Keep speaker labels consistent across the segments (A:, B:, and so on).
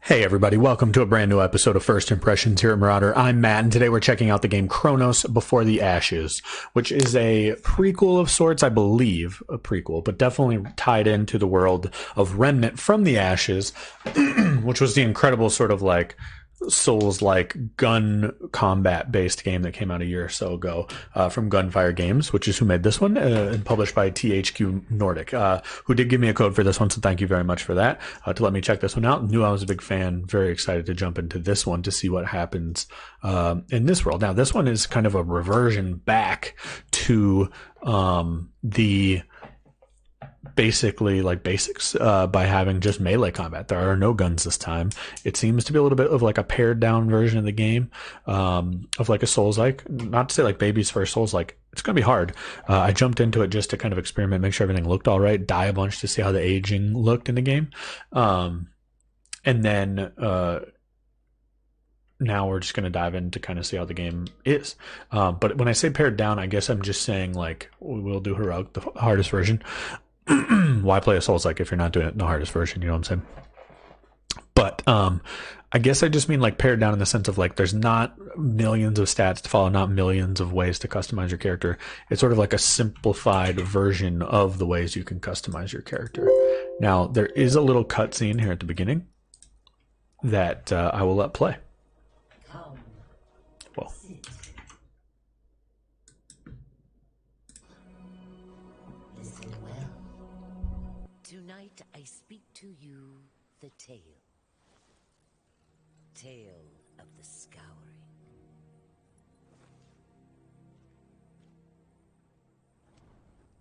A: Hey everybody, welcome to a brand new episode of First Impressions here at MurrOtter. I'm Matt, and today we're checking out the game Chronos Before the Ashes, which is a prequel of sorts, I believe, a prequel, but definitely tied into the world of Remnant from the Ashes, which was the incredible sort of like Souls-like gun combat-based game that came out a year or so ago from Gunfire Games, which is who made this one, and published by THQ Nordic, who did give me a code for this one, so thank you very much for that, to let me check this one out. Knew I was a big fan, very excited to jump into this one to see what happens in this world. Now, this one is kind of a reversion back to the basically like basics by having just melee combat. There are no guns this time. It seems to be a little bit of like a pared down version of the game, of like a Souls-like. Not to say like baby's first Souls-like. It's gonna be hard. I jumped into it just to kind of experiment, make sure everything looked all right, die a bunch to see how the aging looked in the game, and then now we're just going to dive in to kind of see how the game is. But when I say pared down, I guess I'm just saying like we'll do heroic, the hardest version. Why play a Souls-like if you're not doing it in the hardest version? You know what I'm saying? But I guess I just mean like pared down in the sense of like there's not millions of stats to follow, not millions of ways to customize your character. It's sort of like a simplified version of the ways you can customize your character. Now, there is a little cutscene here at the beginning that I will let play. Well.
B: Listen well. Tonight I speak to you the tale. Tale of the scouring.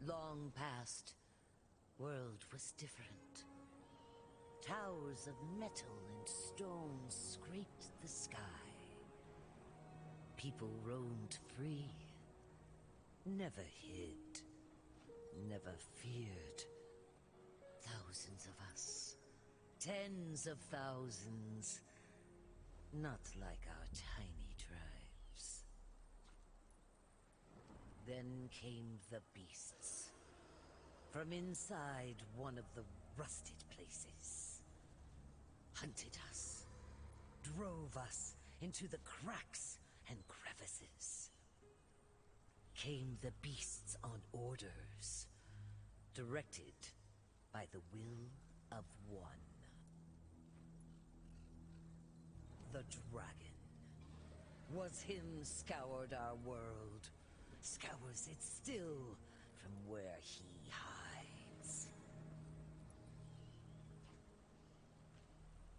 B: Long past, world was different. Towers of metal and stone scraped the sky. People roamed free, never hid, never feared. Thousands of us, tens of thousands, not like our tiny tribes. Then came the beasts, from inside one of the rusted places. Hunted us, drove us into the cracks and crevices. Came the beasts on orders, directed by the will of one. The dragon was him scoured our world, scours it still from where he hides.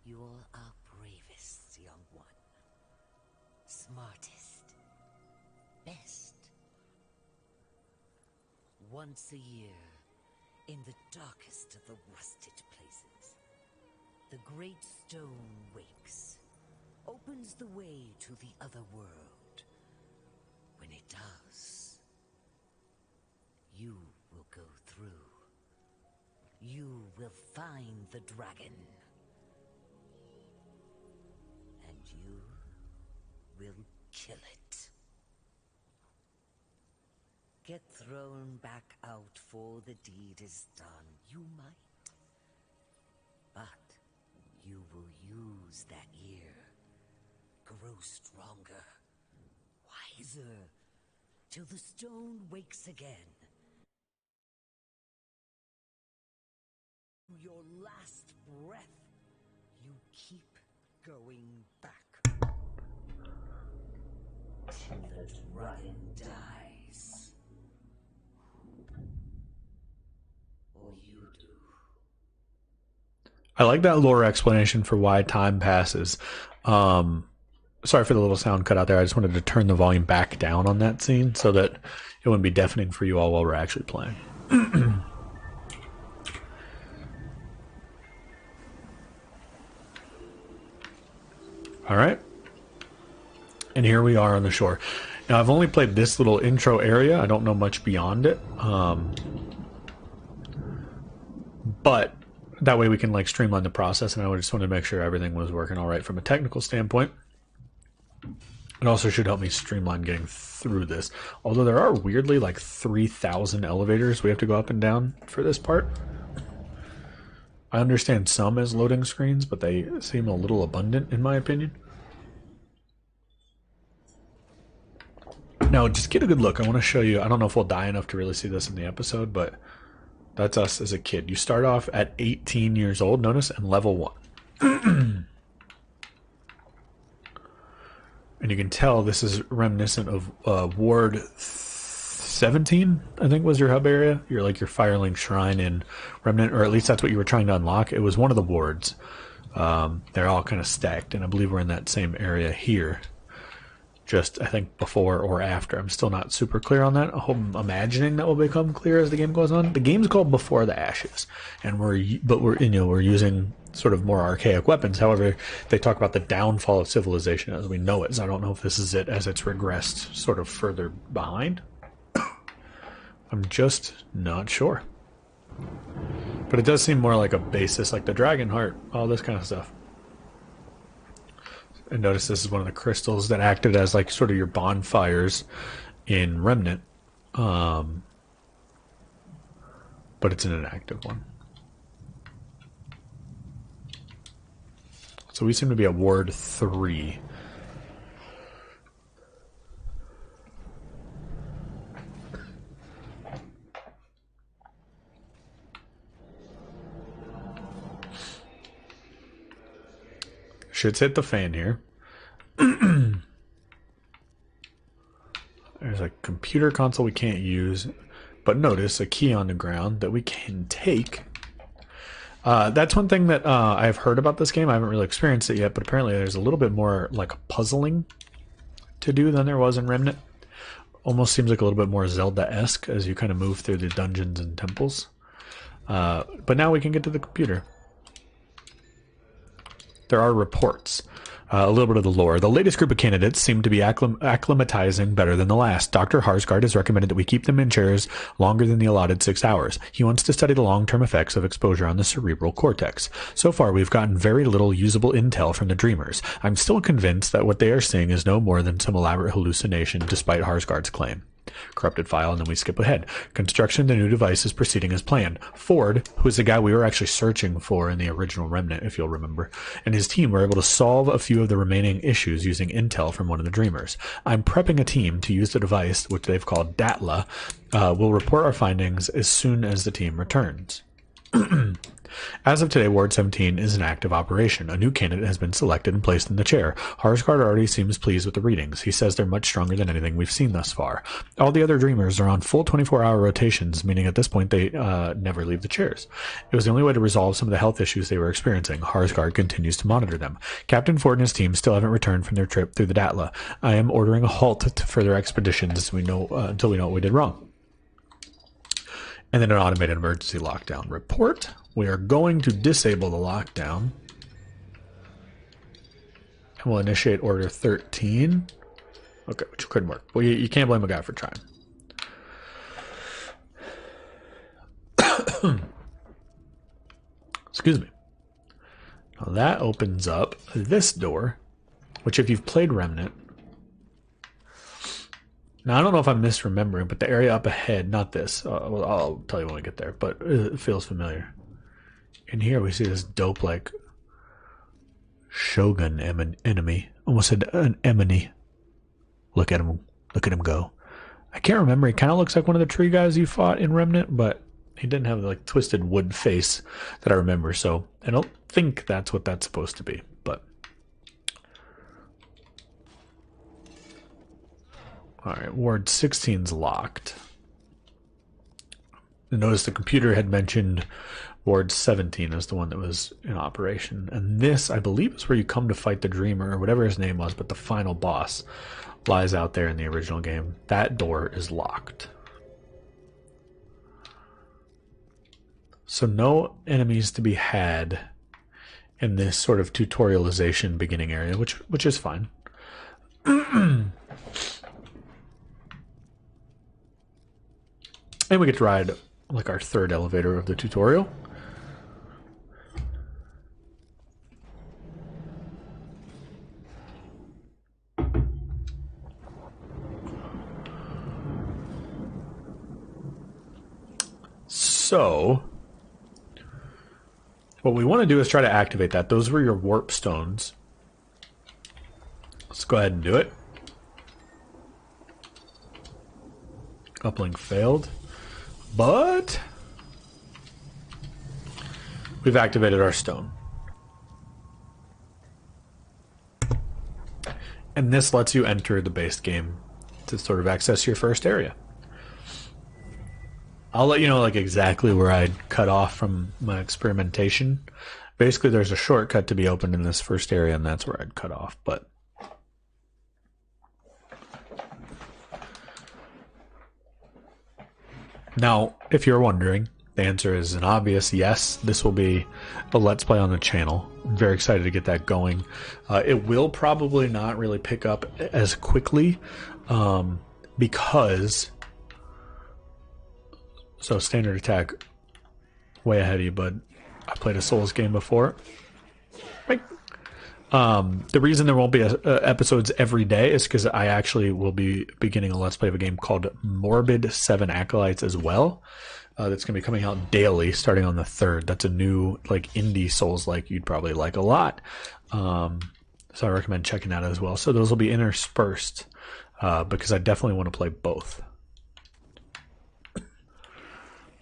B: You're our bravest, young one. Smartest. Best. Once a year, in the darkest of the rusted places, the great stone wakes, opens the way to the other world. When it does, you will go through. You will find the dragon. And you will kill it. Get thrown back out for the deed is done. You might. But you will use that year. Grow stronger. Wiser. Till the stone wakes again. Your last breath. You keep going back. Till the dragon dies. Or you do.
A: I like that lore explanation for why time passes. Sorry for the little sound cut out there. I just wanted to turn the volume back down on that scene so that it wouldn't be deafening for you all while we're actually playing. All right. And here we are on the shore. Now, I've only played this little intro area. I don't know much beyond it. But that way we can like streamline the process, and I just wanted to make sure everything was working all right from a technical standpoint. It also should help me streamline getting through this. Although there are weirdly like 3,000 elevators we have to go up and down for this part. I understand some as loading screens, but they seem a little abundant in my opinion. Now, just get a good look. I want to show you. I don't know if we'll die enough to really see this in the episode, but that's us as a kid. You start off at 18 years old, notice, and level 1. And you can tell this is reminiscent of Ward 17, I think was your hub area. You're like your Firelink Shrine in Remnant, or at least that's what you were trying to unlock. It was one of the wards. They're all kind of stacked, and I believe we're in that same area here. Just, I think, before or after. I'm still not super clear on that. I'm imagining that will become clear as the game goes on. The game's called Before the Ashes, and we're using sort of more archaic weapons. However, they talk about the downfall of civilization as we know it. So I don't know if this is it as it's regressed sort of further behind. I'm just not sure. But it does seem more like a basis, like the Dragon Heart, all this kind of stuff. And notice this is one of the crystals that acted as like sort of your bonfires in Remnant. But it's an inactive one. So we seem to be at Ward 3. Shit's hit the fan here. There's a computer console we can't use, but notice a key on the ground that we can take. That's one thing that I've heard about this game. I haven't really experienced it yet, but apparently there's a little bit more like puzzling to do than there was in Remnant. Almost seems like a little bit more Zelda-esque as you kind of move through the dungeons and temples. But now we can get to the computer. There are reports. A little bit of the lore. The latest group of candidates seem to be acclimatizing better than the last. Dr. Harsgard has recommended that we keep them in chairs longer than the allotted 6 hours. He wants to study the long-term effects of exposure on the cerebral cortex. So far, we've gotten very little usable intel from the Dreamers. I'm still convinced that what they are seeing is no more than some elaborate hallucination, despite Harsgard's claim. Corrupted file, and then we skip ahead. Construction of the new device is proceeding as planned. Ford, who is the guy we were actually searching for in the original Remnant, if you'll remember, and his team were able to solve a few of the remaining issues using intel from one of the Dreamers. I'm prepping a team to use the device, which they've called DATLA. We'll report our findings as soon as the team returns. As of today, Ward 17 is in active operation. A new candidate has been selected and placed in the chair. Harsgard already seems pleased with the readings. He says they're much stronger than anything we've seen thus far. All the other Dreamers are on full 24-hour rotations, meaning at this point they never leave the chairs. It was the only way to resolve some of the health issues they were experiencing. Harsgard continues to monitor them. Captain Ford and his team still haven't returned from their trip through the Datla. I am ordering a halt to further expeditions until we know what we did wrong. And then an automated emergency lockdown report. We are going to disable the lockdown. And we'll initiate Order 13. Okay, which couldn't work. Well, you can't blame a guy for trying. Excuse me. Now that opens up this door, which if you've played Remnant... Now, I don't know if I'm misremembering, but the area up ahead, not this. I'll tell you when we get there, but it feels familiar. In here, we see this dope, like, Shogun enemy. Almost said an enemy. Look at him. Look at him go. I can't remember. He kind of looks like one of the tree guys you fought in Remnant, but he didn't have the, like, twisted wood face that I remember, so I don't think that's what that's supposed to be, but... Alright, Ward 16's locked. Notice the computer had mentioned Ward 17 as the one that was in operation. And this, I believe, is where you come to fight the Dreamer, or whatever his name was, but the final boss lies out there in the original game. That door is locked. So no enemies to be had in this sort of tutorialization beginning area, which is fine. And we get to ride like our third elevator of the tutorial. So What we want to do is try to activate that. Those were your warp stones. Let's go ahead and do it. Uplink failed. But we've activated our stone. And this lets you enter the base game to sort of access your first area. I'll let you know like exactly where I'd cut off from my experimentation. Basically, there's a shortcut to be opened in this first area, and that's where I'd cut off. But now, if you're wondering, the answer is an obvious yes. This will be a Let's Play on the channel. I'm very excited to get that going. It will probably not really pick up as quickly because... So standard attack, way ahead of you, bud. I played a Souls game before. Right. The reason there won't be episodes every day is because I actually will be beginning a Let's Play of a game called Morbid 7 Acolytes as well. That's going to be coming out daily starting on the 3rd. That's a new like indie Souls-like you'd probably like a lot. So I recommend checking that out as well. So those will be interspersed because I definitely want to play both.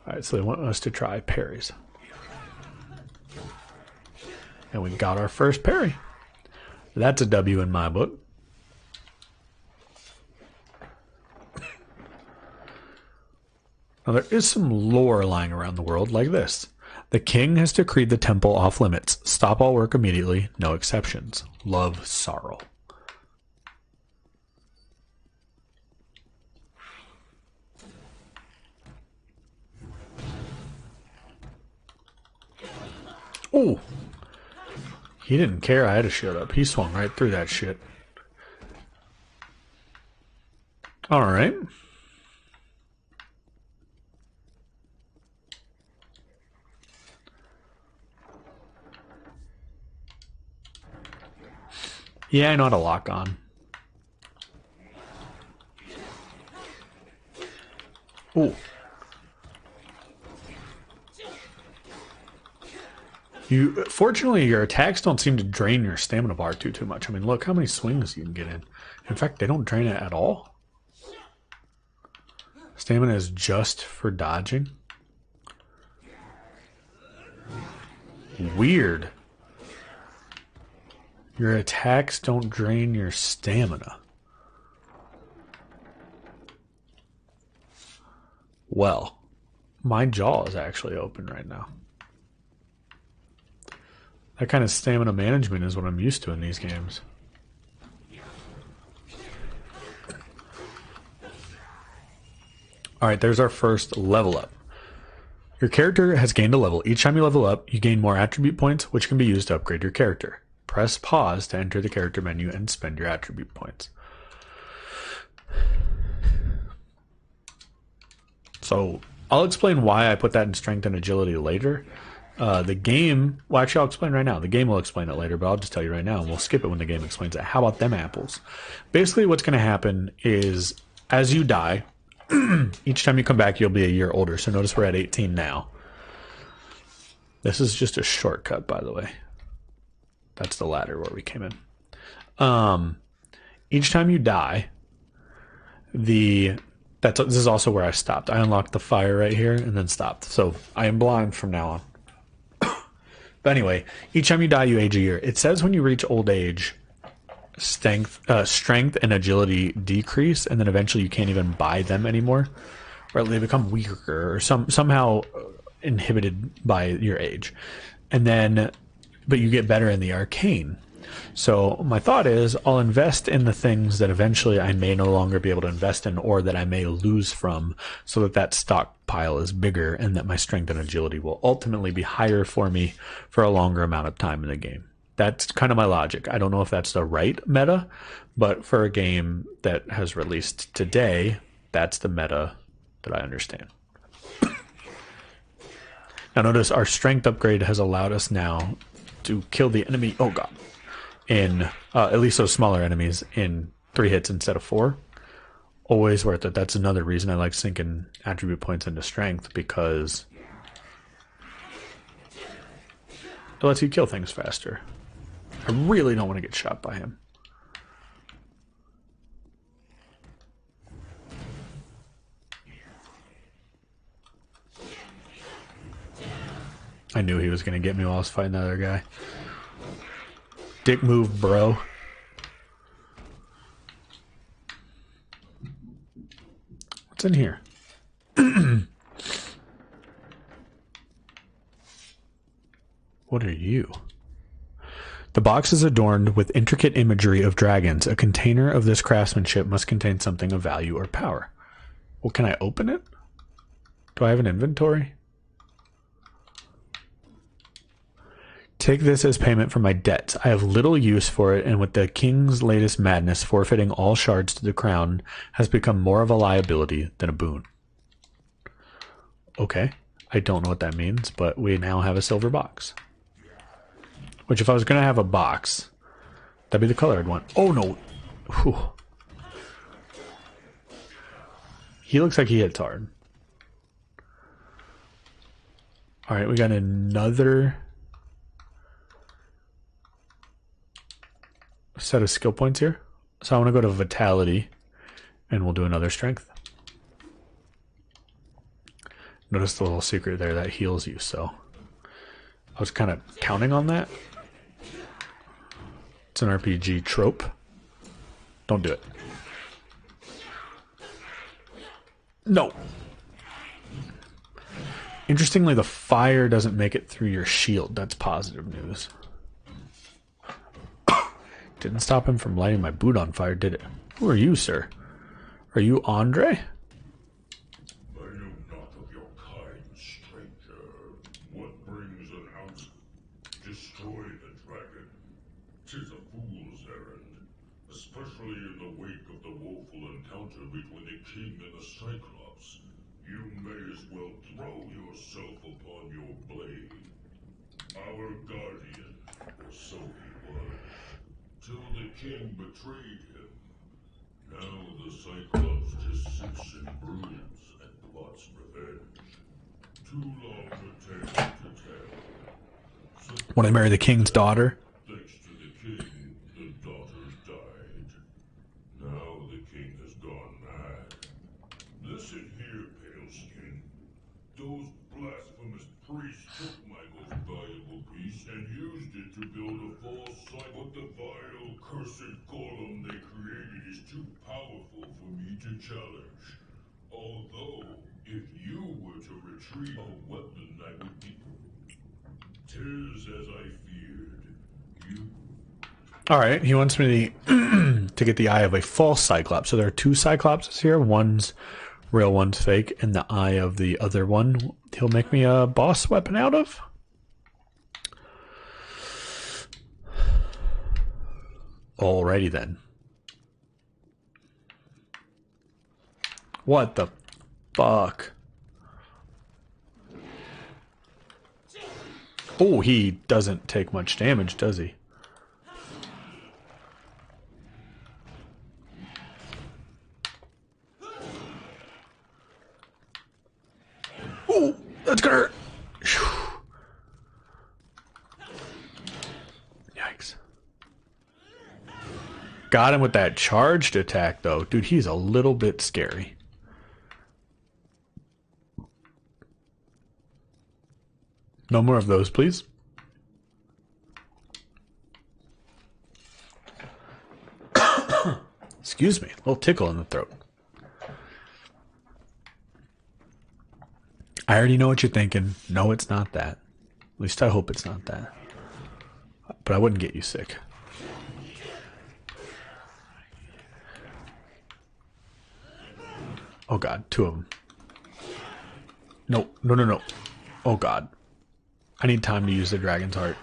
A: Alright, so they want us to try parries. And we got our first parry. That's a W in my book. Now there is some lore lying around the world like this. The king has decreed the temple off limits. Stop all work immediately, no exceptions. Love, sorrow. Oh, he didn't care I had a shield up. He swung right through that shit. All right. Yeah, I know how to lock on. Oh. Fortunately, your attacks don't seem to drain your stamina bar too much. I mean, look how many swings you can get in. In fact, they don't drain it at all. Stamina is just for dodging. Weird. Your attacks don't drain your stamina. Well, my jaw is actually open right now. That kind of stamina management is what I'm used to in these games. Alright, there's our first level up. Your character has gained a level. Each time you level up, you gain more attribute points, which can be used to upgrade your character. Press pause to enter the character menu and spend your attribute points. So, I'll explain why I put that in strength and agility later. The game, well actually I'll explain right now. The game will explain it later, but I'll just tell you right now and we'll skip it when the game explains it. How about them apples? Basically what's going to happen is as you die, each time you come back you'll be a year older. So notice we're at 18 now. This is just a shortcut, by the way. That's the ladder where we came in. Each time you die, this is also where I stopped. I unlocked the fire right here and then stopped. So I am blind from now on. But anyway, each time you die, you age a year. It says when you reach old age, strength and agility decrease, and then eventually you can't even buy them anymore, or they become weaker or somehow inhibited by your age. And then, but you get better in the arcane. So my thought is I'll invest in the things that eventually I may no longer be able to invest in or that I may lose from so that that stockpile is bigger and that my strength and agility will ultimately be higher for me for a longer amount of time in the game. That's kind of my logic. I don't know if that's the right meta, but for a game that has released today, that's the meta that I understand. Now notice our strength upgrade has allowed us now to kill the enemy. Oh god. In at least those smaller enemies in 3 hits instead of 4. Always worth it. That's another reason I like sinking attribute points into strength, because It lets you kill things faster. I really don't want to get shot by him. I knew he was going to get me while I was fighting the other guy. Dick move, bro. What's in here? What are you? The box is adorned with intricate imagery of dragons. A container of this craftsmanship must contain something of value or power. Well, can I open it? Do I have an inventory? Take this as payment for my debts. I have little use for it, and with the king's latest madness, forfeiting all shards to the crown has become more of a liability than a boon. Okay, I don't know what that means, but we now have a silver box. Which, if I was going to have a box, that'd be the color I'd want. Oh, no. Whew. He looks like he hits hard. Alright, we got another set of skill points here. So I want to go to Vitality, and we'll do another Strength. Notice the little secret there that heals you, so I was kind of counting on that. It's an RPG trope. Don't do it. No. Interestingly, the fire doesn't make it through your shield. That's positive news. Didn't stop him from lighting my boot on fire, did it? Who are you, sir? Are you Andre?
C: I know not of your kind, stranger. What brings an ounce? Destroy the dragon. 'Tis a fool's errand, especially in the wake of the woeful encounter between the king and the Cyclops. You may as well throw yourself upon your blade. Our guardian, or so he was, till the king betrayed him. Now the Cyclops just sits and broods and plots revenge. Too long a tale to tell.
A: Want to marry the king's daughter?
C: Thanks to the king, the daughters died. Now the king has gone mad. Listen here, pale skin. Those blasphemous priests took my most valuable piece and used it to build a false site. But the vile, cursed golem they created is too powerful for me to challenge. Although, if you were to retrieve a weapon, I would be... 'Tis as I feared. You...
A: Alright, he wants me to get the eye of a false Cyclops. So there are two Cyclopses here. One's real, one's fake. And the eye of the other one, he'll make me a boss weapon out of? Alrighty then. What the fuck? Oh, he doesn't take much damage, does he? Oh, that's gonna hurt. Yikes. Got him with that charged attack, though. Dude, he's a little bit scary. No more of those, please. Excuse me, a little tickle in the throat. I already know what you're thinking. No, it's not that. At least I hope it's not that. But I wouldn't get you sick. Oh god, two of them. No, no, no, no. Oh god. I need time to use the dragon's heart.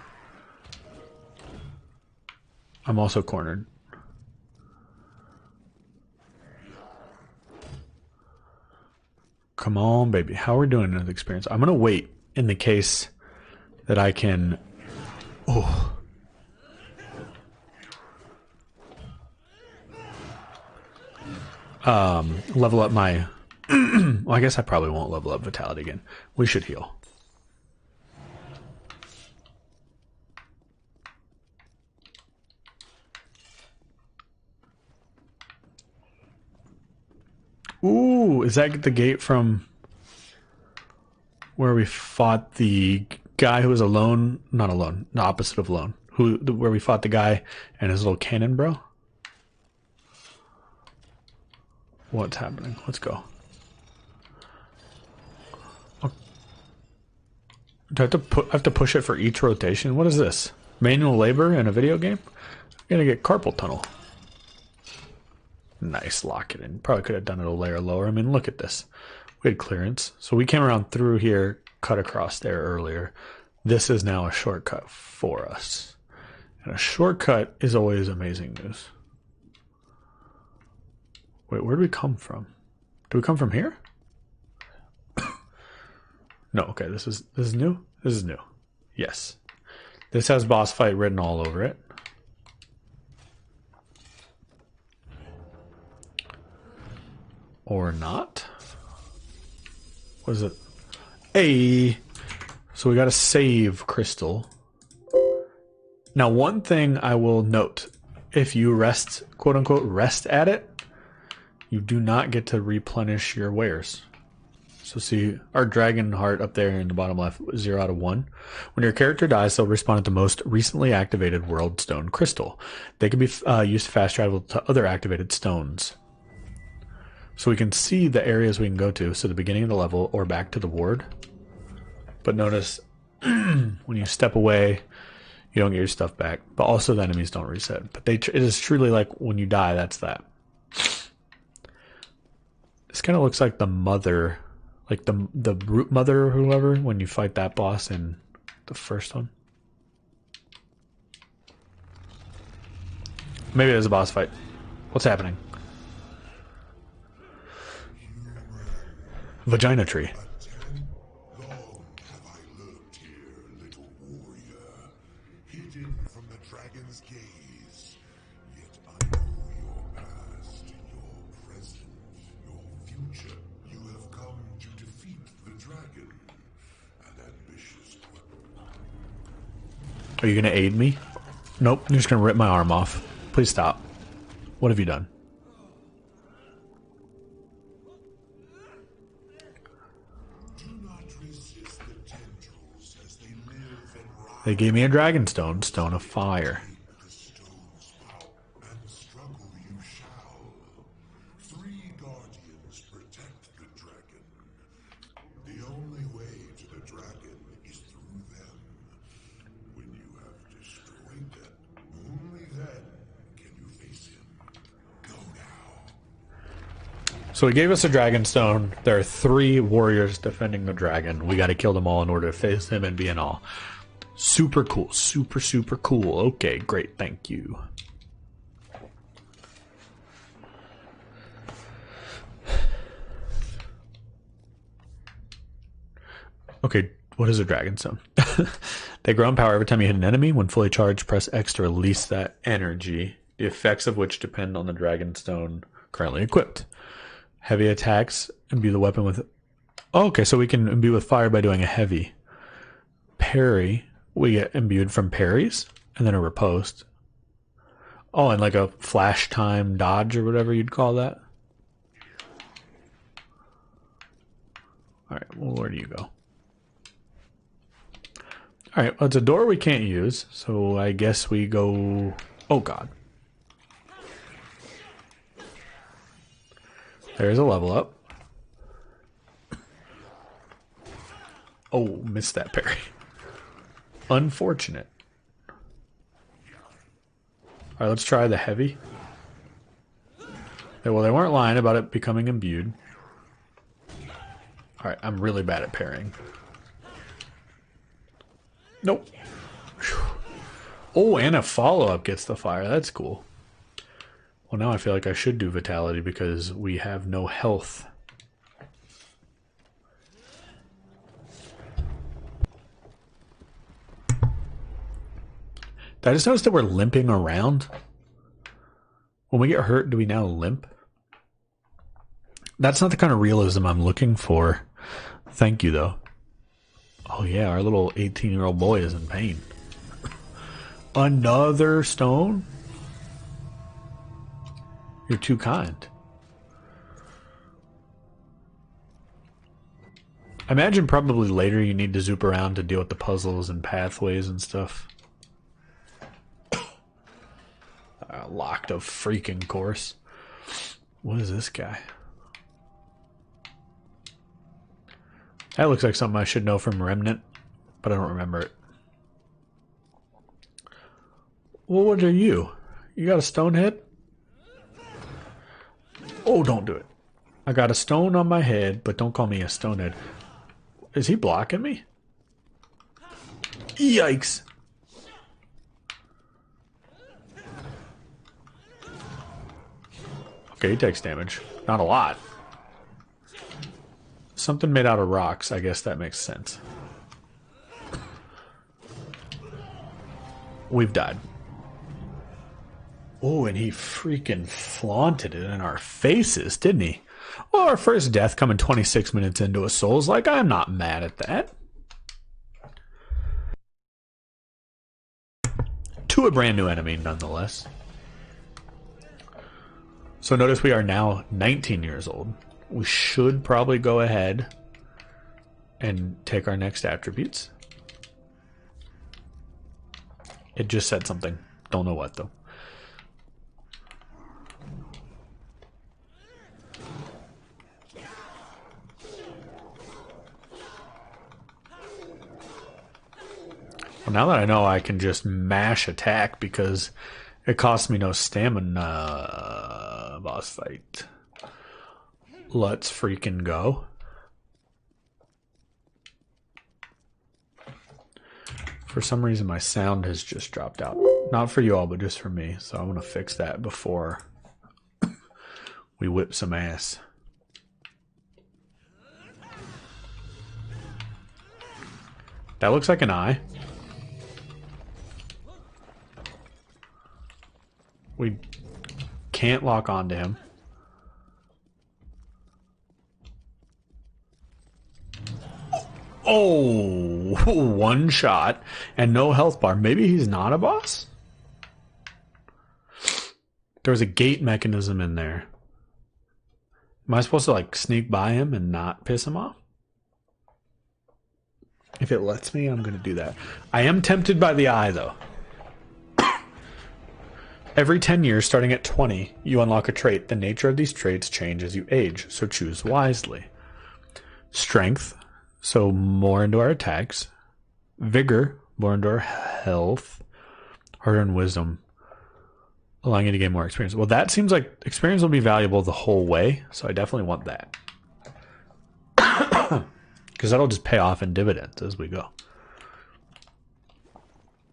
A: I'm also cornered. Come on, baby. How are we doing in the experience? I'm going to wait in the case that I can... Oh. Level up my... Well, I guess I probably won't level up Vitality again. We should heal. Ooh, is that the gate from where we fought the guy who was alone? Not alone, the opposite of alone. Where we fought the guy and his little cannon, bro? What's happening? Let's go. Oh. Do I have to push it for each rotation? What is this? Manual labor in a video game? I'm gonna get carpal tunnel. Nice, lock it in. Probably could have done it a layer lower. I mean, look at this. We had clearance. So we came around through here, cut across there earlier. This is now a shortcut for us. And a shortcut is always amazing news. Wait, where did we come from? Did we come from here? No, okay, this is new? This is new. Yes. This has boss fight written all over it. Or not. What is it? Hey! So we got a save crystal. Now, one thing I will note. If you rest, quote unquote, rest at it, you do not get to replenish your wares. So see, our dragon heart up there in the bottom left, 0 out of 1. When your character dies, they'll respawn at the most recently activated world stone crystal. They can be used to fast travel to other activated stones. So we can see the areas we can go to. So the beginning of the level or back to the ward. But notice when you step away, you don't get your stuff back. But also the enemies don't reset. But it is truly like when you die, that's that. This kind of looks like the mother, like the root mother or whoever, when you fight that boss in the first one. Maybe there's a boss fight. What's happening? Vagina tree.
C: Long have I lurked here, little warrior, hidden from the dragon's gaze. Yet I know your past, your present, your future. You have come to defeat the dragon, an ambitious quest.
A: Are you going to aid me? Nope, you're just going to rip my arm off. Please stop. What have you done? They gave me a dragon stone, stone of fire.
C: The stones power and struggle you shall. 3 guardians protect the dragon. The only way to the dragon is through them. When you have destroyed them, only then can you face him. Go now.
A: So he gave us a dragon stone. There are 3 warriors defending the dragon. We got to kill them all in order to face him and be in all. Super cool. Super, super cool. Okay, great. Thank you. Okay, what is a dragon stone? They grow in power every time you hit an enemy. When fully charged, press X to release that energy, the effects of which depend on the dragon stone currently equipped. Heavy attacks imbue the weapon with... Oh, okay, so we can imbue with fire by doing a heavy. Parry. We get imbued from parries, and then a riposte. Oh, and like a flash time dodge or whatever you'd call that. Alright, well, where do you go? Alright, well, it's a door we can't use, so I guess we go... Oh, God. There's a level up. Oh, missed that parry. Unfortunate. Alright, let's try the heavy. Okay, well, they weren't lying about it becoming imbued. Alright, I'm really bad at parrying. Nope. Oh, and a follow-up gets the fire. That's cool. Well, now I feel like I should do Vitality because we have no health. I just noticed that we're limping around. When we get hurt, do we now limp? That's not the kind of realism I'm looking for. Thank you, though. Oh yeah, our little 18-year-old boy is in pain. Another stone? You're too kind. I imagine probably later you need to zoop around to deal with the puzzles and pathways and stuff. Locked a freaking course. What is this guy? That looks like something I should know from Remnant, but I don't remember it. Well, what are you? You got a stone head? Oh, don't do it. I got a stone on my head, but don't call me a stonehead. Is he blocking me? Yikes. Okay, he takes damage. Not a lot. Something made out of rocks. I guess that makes sense. We've died. Oh, and he freaking flaunted it in our faces, didn't he? Well, our first death coming 26 minutes into a Souls. Like, I'm not mad at that. To a brand new enemy, nonetheless. So notice we are now 19 years old. We should probably go ahead and take our next attributes. It just said something. Don't know what, though. Well, now that I know, I can just mash attack because it costs me no stamina. Boss fight. Let's freaking go. For some reason, my sound has just dropped out. Not for you all, but just for me. So I'm going to fix that before we whip some ass. That looks like an eye. We can't lock onto him. Oh, one shot and no health bar. Maybe he's not a boss? There was a gate mechanism in there. Am I supposed to like sneak by him and not piss him off? If it lets me, I'm going to do that. I am tempted by the eye, though. Every 10 years, starting at 20, you unlock a trait. The nature of these traits change as you age, so choose wisely. Strength, so more into our attacks. Vigor, more into our health. Hard-earned wisdom, allowing you to gain more experience. Well, that seems like experience will be valuable the whole way, so I definitely want that. Because that'll just pay off in dividends as we go.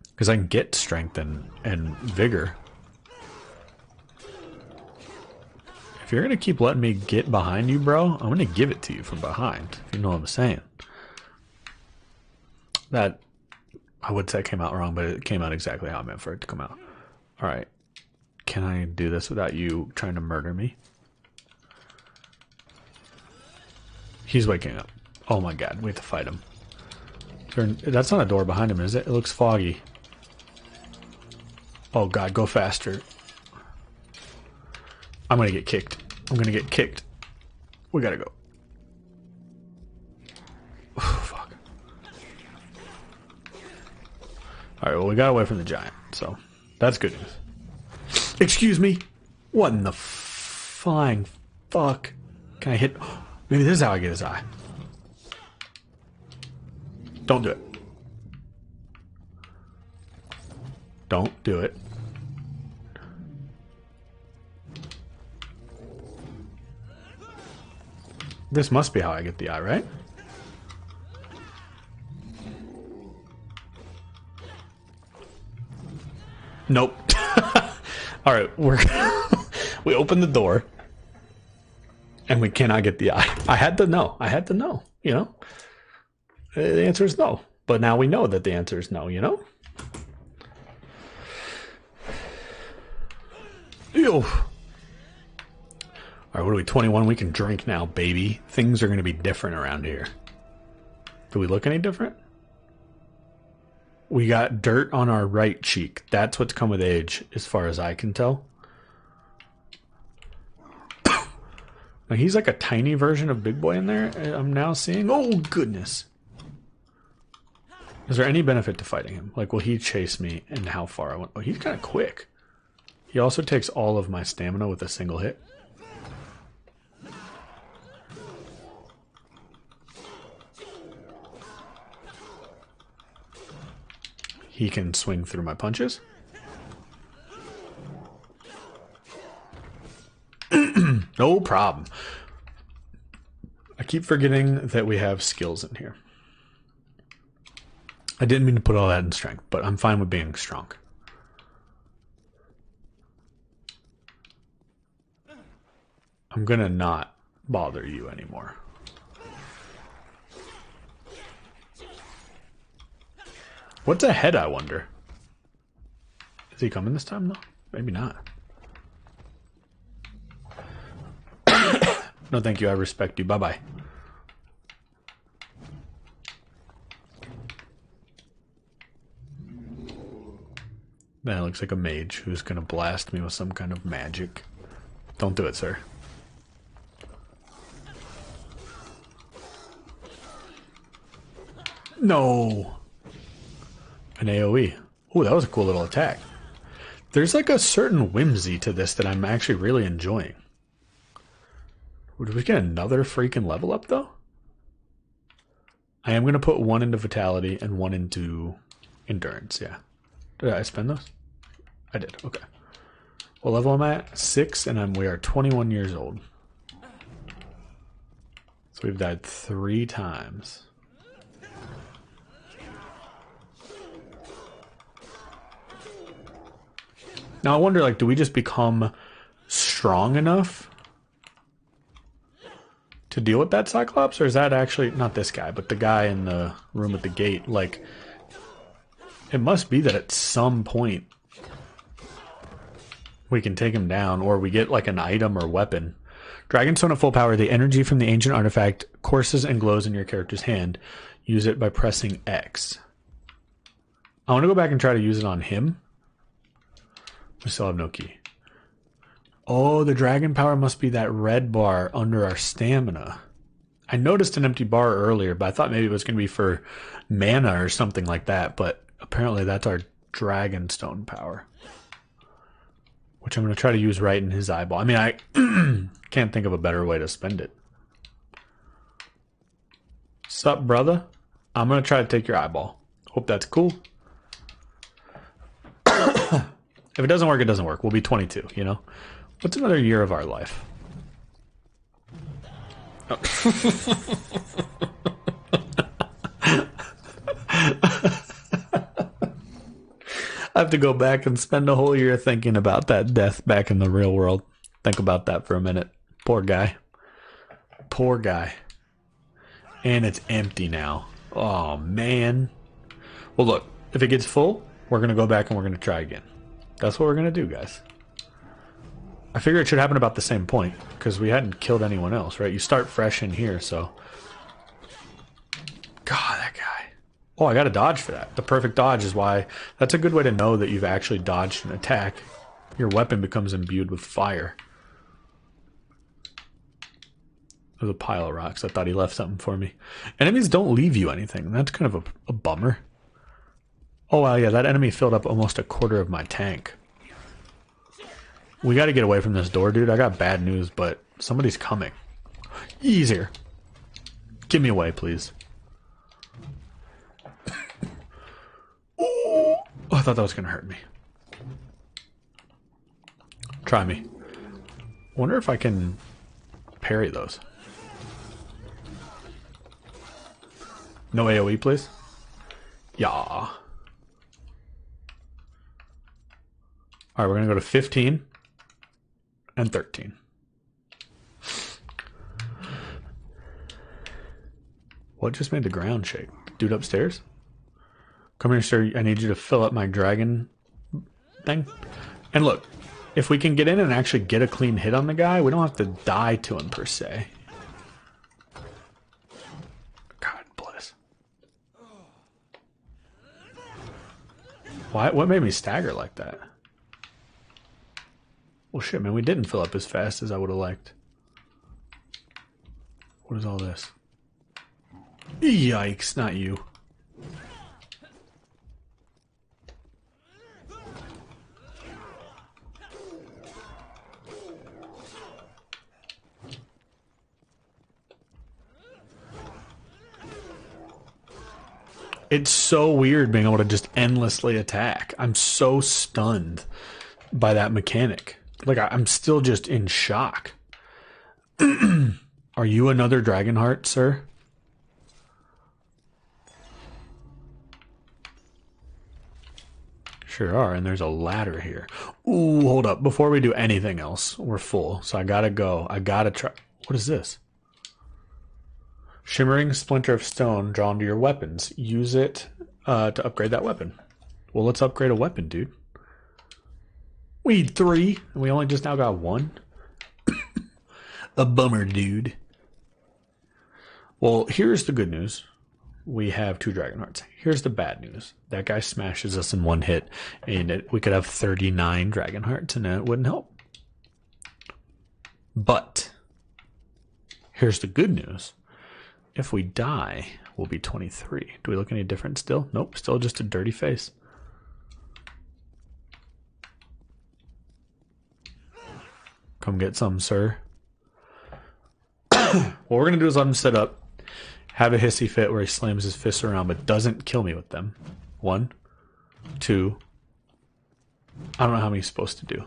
A: Because I can get strength and vigor. If you're going to keep letting me get behind you, bro, I'm going to give it to you from behind. If you know what I'm saying. That, I would say came out wrong, but it came out exactly how I meant for it to come out. Alright. Can I do this without you trying to murder me? He's waking up. Oh my god, we have to fight him. That's not a door behind him, is it? It looks foggy. Oh god, go faster. I'm gonna get kicked. I'm gonna get kicked. We gotta go. Oh, fuck. Alright, well we got away from the giant, so that's good news. Excuse me? What in the flying fuck? Can I hit? Maybe this is how I get his eye. Don't do it. Don't do it. This must be how I get the eye, right? Nope. All right, we open the door, and we cannot get the eye. I had to know. I had to know. You know, the answer is no. But now we know that the answer is no. You know. Ew. All right, what are we, 21? We can drink now, baby. Things are going to be different around here. Do we look any different? We got dirt on our right cheek. That's what's come with age, as far as I can tell. Now, he's like a tiny version of Big Boy in there, I'm now seeing. Oh, goodness. Is there any benefit to fighting him? Like, will he chase me and how far I want? Oh, he's kind of quick. He also takes all of my stamina with a single hit. He can swing through my punches. No problem. I keep forgetting that we have skills in here. I didn't mean to put all that in strength, but I'm fine with being strong. I'm gonna not bother you anymore. What's ahead, I wonder? Is he coming this time, though? Maybe not. No, thank you. I respect you. Bye-bye. That looks like a mage who's going to blast me with some kind of magic. Don't do it, sir. No. An AoE. Oh, that was a cool little attack. There's like a certain whimsy to this that I'm actually really enjoying. Did we get another freaking level up, though? I am going to put one into Vitality and one into Endurance, yeah. Did I spend those? I did, okay. What level am I at? 6, and we are 21 years old. So we've died 3 times. Now I wonder, like, do we just become strong enough to deal with that Cyclops? Or is that actually, not this guy, but the guy in the room at the gate, like, it must be that at some point we can take him down, or we get like an item or weapon. Dragonstone at full power, the energy from the ancient artifact courses and glows in your character's hand. Use it by pressing X. I want to go back and try to use it on him. We still have no key. Oh, the dragon power must be that red bar under our stamina. I noticed an empty bar earlier, but I thought maybe it was going to be for mana or something like that. But apparently that's our Dragonstone power, which I'm going to try to use right in his eyeball. I mean, I can't think of a better way to spend it. Sup, brother? I'm going to try to take your eyeball. Hope that's cool. If it doesn't work, it doesn't work. We'll be 22, you know? What's another year of our life? Oh. I have to go back and spend a whole year thinking about that death back in the real world. Think about that for a minute. Poor guy. Poor guy. And it's empty now. Oh, man. Well, look. If it gets full, we're going to go back and we're going to try again. That's what we're going to do, guys. I figure it should happen about the same point, because we hadn't killed anyone else, right? You start fresh in here, so... God, that guy. Oh, I got a dodge for that. The perfect dodge is why... That's a good way to know that you've actually dodged an attack. Your weapon becomes imbued with fire. There's a pile of rocks. I thought he left something for me. Enemies don't leave you anything. That's kind of a bummer. Oh, wow, yeah, that enemy filled up almost a quarter of my tank. We got to get away from this door, dude. I got bad news, but somebody's coming. Easier. Get me away, please. Oh, I thought that was going to hurt me. Try me. Wonder if I can parry those. No AoE, please. Yeah. Alright, we're going to go to 15 and 13. What just made the ground shake? Dude upstairs? Come here, sir. I need you to fill up my dragon thing. And look, if we can get in and actually get a clean hit on the guy, we don't have to die to him per se. God bless. Why? What made me stagger like that? Well, shit, man, we didn't fill up as fast as I would have liked. What is all this? Yikes, not you. It's so weird being able to just endlessly attack. I'm so stunned by that mechanic. Like, I'm still just in shock. Are you another Dragonheart, sir? Sure are, and there's a ladder here. Ooh, hold up. Before we do anything else, we're full, so I gotta go. I gotta try. What is this? Shimmering splinter of stone drawn to your weapons. Use it to upgrade that weapon. Well, let's upgrade a weapon, dude. We need 3, and we only just now got 1. A bummer, dude. Well, here's the good news. We have 2 Dragonhearts. Here's the bad news. That guy smashes us in 1 hit, and we could have 39 Dragonhearts, and it wouldn't help. But here's the good news. If we die, we'll be 23. Do we look any different still? Nope, still just a dirty face. Come get some, sir. What we're going to do is let him sit up, have a hissy fit where he slams his fists around but doesn't kill me with them. 1, 2. I don't know how many he's supposed to do.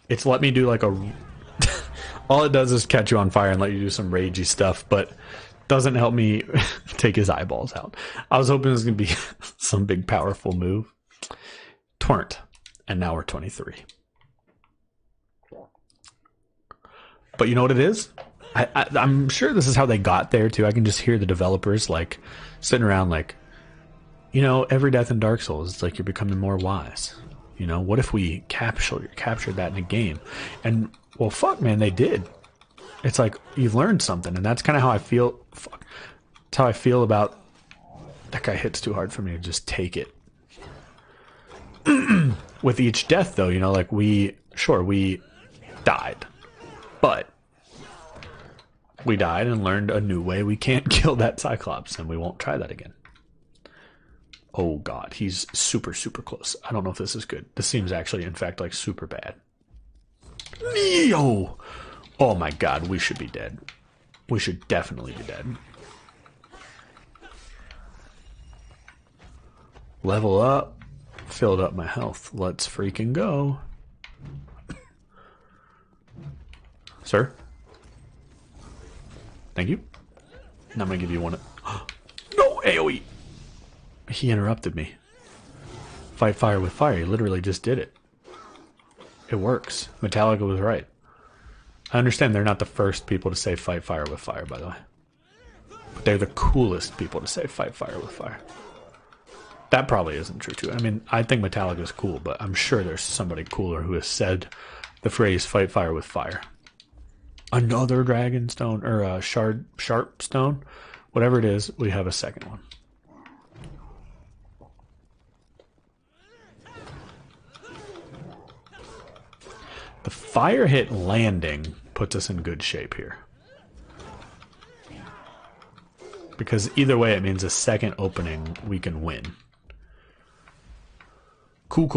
A: It's let me do like a... All it does is catch you on fire and let you do some ragey stuff, but doesn't help me take his eyeballs out. I was hoping it was going to be some big powerful move. Tweren't. And now we're 23. But you know what it is? I'm sure this is how they got there too. I can just hear the developers like sitting around like, you know, every death in Dark Souls, it's like you're becoming more wise. You know, what if we captured that in a game? And, well, fuck, man, they did. It's like, you've learned something, and that's kind of how I feel. Fuck. That's how I feel about... That guy hits too hard for me to just take it. With each death, though, you know, like, we died. But we died and learned a new way we can't kill that Cyclops, and we won't try that again. Oh god, he's super, super close. I don't know if this is good. This seems actually, in fact, like super bad. Neo! Oh my god, we should be dead. We should definitely be dead. Level up. Filled up my health. Let's freaking go. Sir? Thank you. Now I'm gonna give you one. No, AoE! He interrupted me. Fight fire with fire. He literally just did it. It works. Metallica was right. I understand they're not the first people to say fight fire with fire, by the way. But they're the coolest people to say fight fire with fire. That probably isn't true, too. I mean, I think Metallica is cool, but I'm sure there's somebody cooler who has said the phrase fight fire with fire. Another dragon stone, or a sharp stone. Whatever it is, we have a second one. The fire hit landing puts us in good shape here. Because either way, it means a second opening we can win. Cool.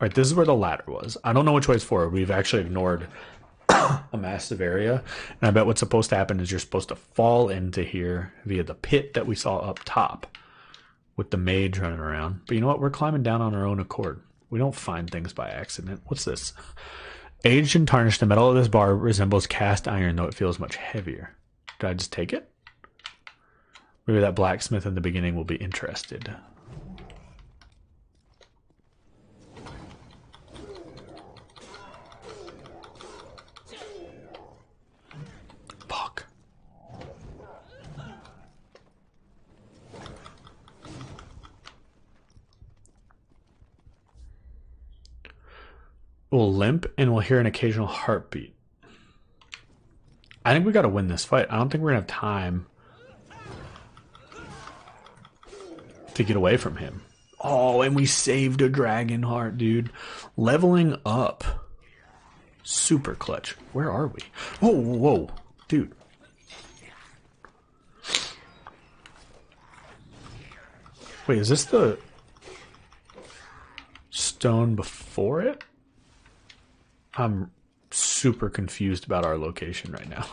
A: Alright, this is where the ladder was. I don't know which way it's forward. We've actually ignored a massive area. And I bet what's supposed to happen is you're supposed to fall into here via the pit that we saw up top with the mage running around. But you know what? We're climbing down on our own accord. We don't find things by accident. What's this? Aged and tarnished, the metal of this bar resembles cast iron, though it feels much heavier. Did I just take it? Maybe that blacksmith in the beginning will be interested. Fuck. We'll limp and we'll hear an occasional heartbeat. I think we gotta win this fight. I don't think we're gonna have time to get away from him. Oh, and we saved a dragon heart, dude. Leveling up. Super clutch. Where are we? Whoa, whoa, whoa. Dude. Wait, is this the stone before it? I'm super confused about our location right now.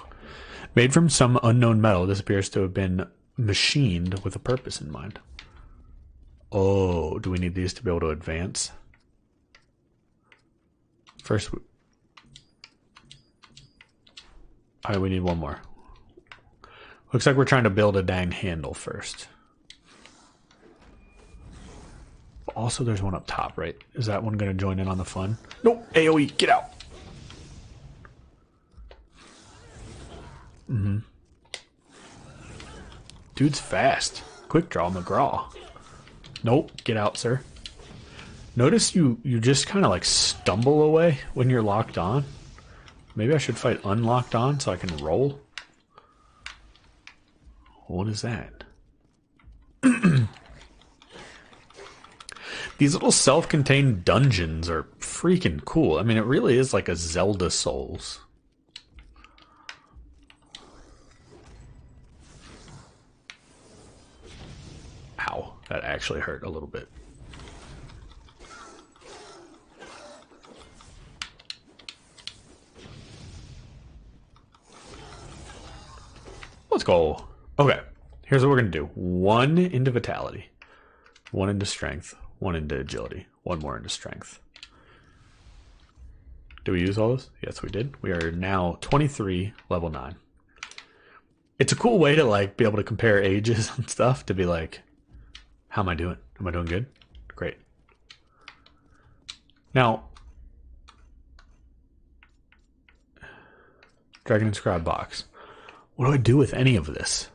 A: Made from some unknown metal, this appears to have been machined with a purpose in mind. Oh, do we need these to be able to advance? First, alright, we need one more. Looks like we're trying to build a dang handle first. Also, there's one up top, right? Is that one going to join in on the fun? Nope. AoE, get out. Dude's fast. Quick draw McGraw. Nope. Get out, sir. Notice you just kind of like stumble away when you're locked on. Maybe I should fight unlocked on so I can roll. What is that? These little self-contained dungeons are freaking cool. I mean, it really is like a Zelda Souls. Ow, that actually hurt a little bit. Let's go. Okay, here's what we're going to do. 1 into vitality. 1 into strength. 1 into agility. 1 more into strength. Do we use all this? Yes, we did. We are now 23, level 9. It's a cool way to like be able to compare ages and stuff, to be like, how am I doing? Am I doing good? Great. Now, Dragon and Scribe box. What do I do with any of this?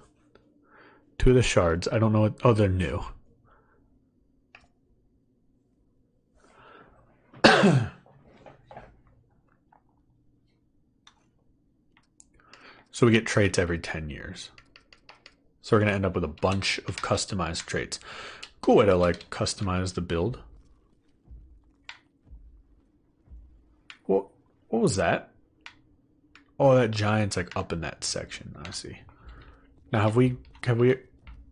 A: 2 of the shards. I don't know what... Oh, they're new. So we get traits every 10 years. So we're going to end up with a bunch of customized traits. Cool way to like customize the build. What was that? Oh, that giant's like up in that section. I see. Now have we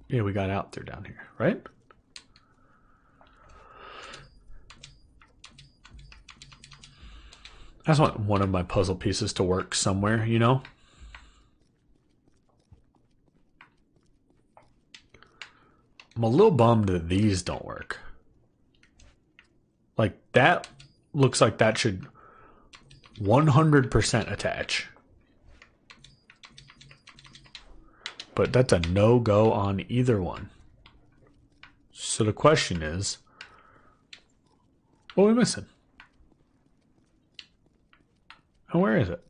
A: yeah, we got out there down here, right? I just want one of my puzzle pieces to work somewhere, you know? I'm a little bummed that these don't work. Like, that looks like that should 100% attach. But that's a no-go on either one. So the question is, what are we missing? And where is it?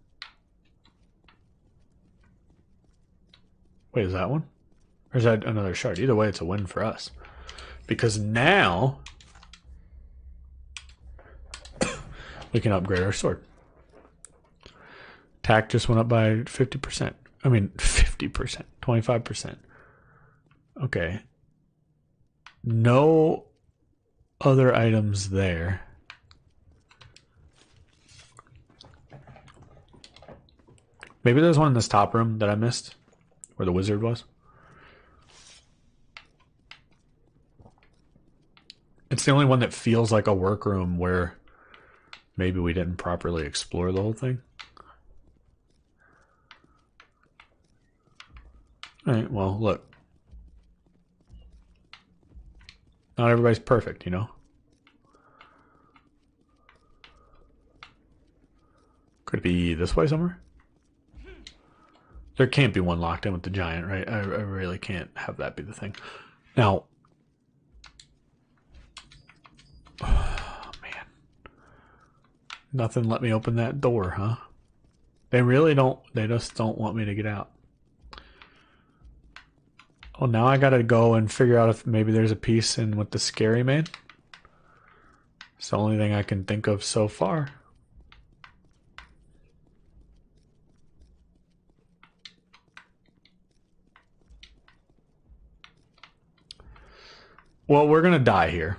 A: Wait, is that one? Or is that another shard? Either way, it's a win for us. Because now we can upgrade our sword. Attack just went up by 50%. I mean, 50%. 25%. Okay. No other items there. Maybe there's one in this top room that I missed, where the wizard was. It's the only one that feels like a workroom where maybe we didn't properly explore the whole thing. Alright, well, look. Not everybody's perfect, you know? Could it be this way somewhere? There can't be one locked in with the giant, right? I really can't have that be the thing. Now, oh, man. Nothing let me open that door, huh? They really don't, they just don't want me to get out. Oh, now I gotta go and figure out if maybe there's a piece in with the scary man. It's the only thing I can think of so far. Well, we're gonna die here.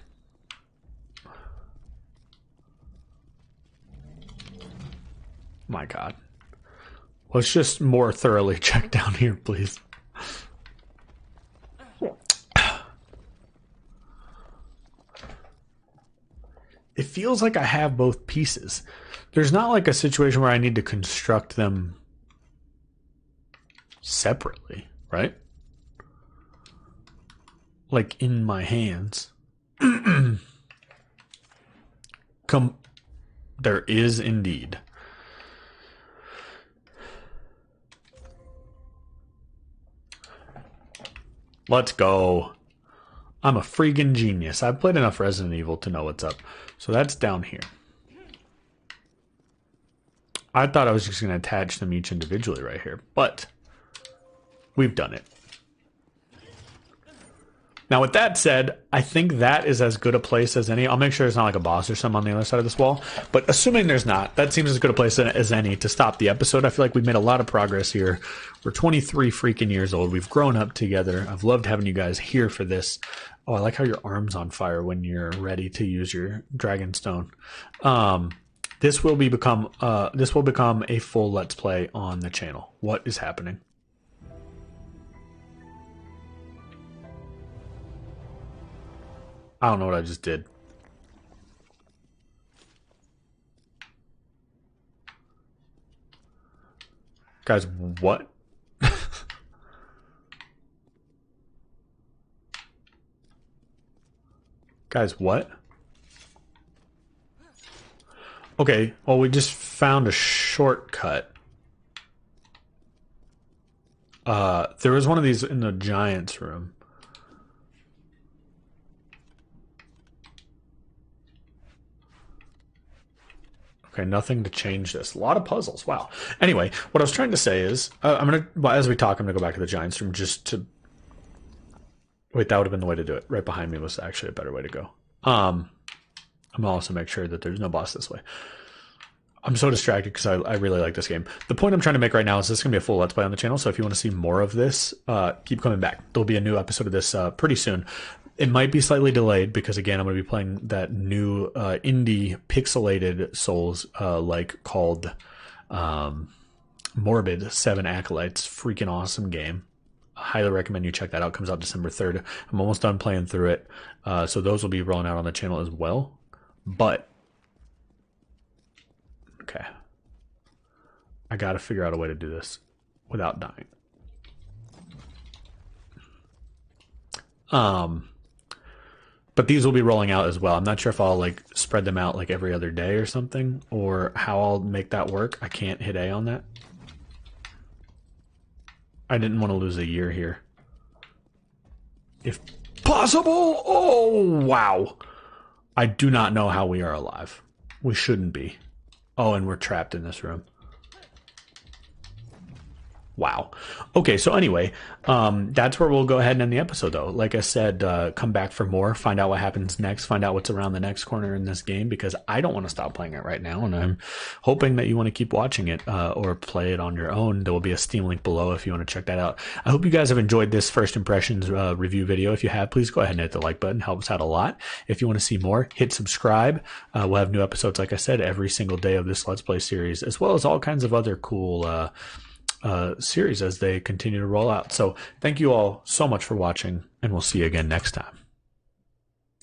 A: My God. Let's just more thoroughly check down here, please. It feels like I have both pieces. There's not like a situation where I need to construct them separately, right? Like in my hands. There is indeed. Let's go. I'm a freaking genius. I've played enough Resident Evil to know what's up. So that's down here. I thought I was just going to attach them each individually right here, but we've done it. Now, with that said, I think that is as good a place as any. I'll make sure there's not like a boss or something on the other side of this wall. But assuming there's not, that seems as good a place as any to stop the episode. I feel like we've made a lot of progress here. We're 23 freaking years old. We've grown up together. I've loved having you guys here for this. Oh, I like how your arm's on fire when you're ready to use your dragon stone. This will become a full Let's Play on the channel. What is happening? I don't know what I just did. Guys, what? Guys, what? Okay, well, we just found a shortcut. There was one of these in the Giants room. Okay, nothing to change this. A lot of puzzles. Wow. Anyway, what I was trying to say is, as we talk, I'm gonna go back to the Giants room just to. Wait, that would have been the way to do it. Right behind me was actually a better way to go. I'm gonna also make sure that there's no boss this way. I'm so distracted because I really like this game. The point I'm trying to make right now is this is gonna be a full Let's Play on the channel. So if you want to see more of this, keep coming back. There'll be a new episode of this pretty soon. It might be slightly delayed because, again, I'm going to be playing that new indie pixelated Souls-like called Morbid 7 Acolytes. Freaking awesome game. I highly recommend you check that out. Comes out December 3rd. I'm almost done playing through it. So those will be rolling out on the channel as well. But, okay. I got to figure out a way to do this without dying. But these will be rolling out as well. I'm not sure if I'll like spread them out like every other day or something, or how I'll make that work. I can't hit A on that. I didn't want to lose a year here. If possible. Oh, wow. I do not know how we are alive. We shouldn't be. Oh, and we're trapped in this room. Wow. Okay, so anyway, that's where we'll go ahead and end the episode, though. Like I said, come back for more, find out what happens next, find out what's around the next corner in this game, because I don't want to stop playing it right now, and I'm hoping that you want to keep watching it or play it on your own. There will be a Steam link below if you want to check that out. I hope you guys have enjoyed this first impressions review video. If you have, please go ahead and hit the like button. It helps out a lot. If you want to see more, hit subscribe. We'll have new episodes, like I said, every single day of this Let's Play series, as well as all kinds of other cool series as they continue to roll out. So thank you all so much for watching, and we'll see you again next time.